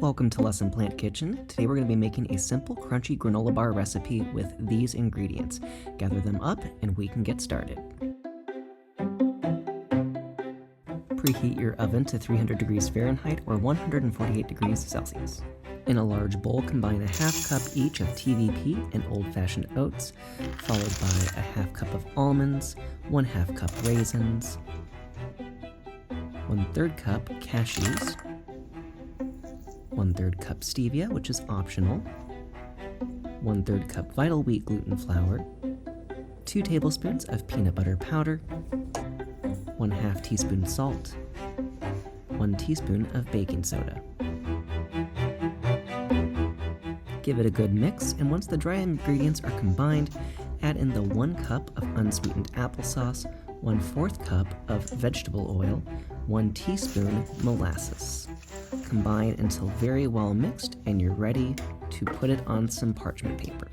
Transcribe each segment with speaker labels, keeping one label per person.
Speaker 1: Welcome to Lesson Plant Kitchen. Today we're going to be making a simple crunchy granola bar recipe with these ingredients. Gather them up and we can get started. Preheat your oven to 300 degrees Fahrenheit or 148 degrees Celsius. In a large bowl, combine a half cup each of TVP and old-fashioned oats, followed by a half cup of almonds, 1/2 cup raisins, 1/3 cup cashews, 1/3 cup stevia, which is optional, 1/3 cup vital wheat gluten flour, 2 tablespoons of peanut butter powder, 1/2 teaspoon salt, 1 teaspoon of baking soda. Give it a good mix, and once the dry ingredients are combined, add in the 1 cup of unsweetened applesauce, 1/4 cup of vegetable oil, 1 teaspoon molasses. Combine until very well mixed and you're ready to put it on some parchment paper.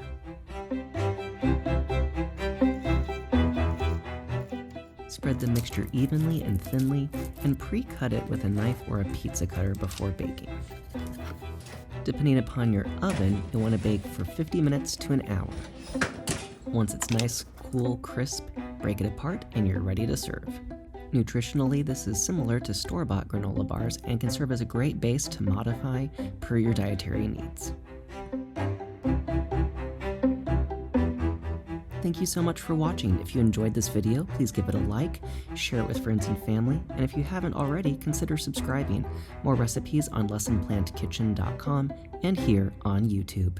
Speaker 1: Spread the mixture evenly and thinly and pre-cut it with a knife or a pizza cutter before baking. Depending upon your oven, you'll want to bake for 50 minutes to an hour. Once it's nice, cool, crisp, break it apart and you're ready to serve. Nutritionally, this is similar to store-bought granola bars and can serve as a great base to modify per your dietary needs. Thank you so much for watching. If you enjoyed this video, please give it a like, share it with friends and family, and if you haven't already, consider subscribing. More recipes on lessonplantkitchen.com and here on YouTube.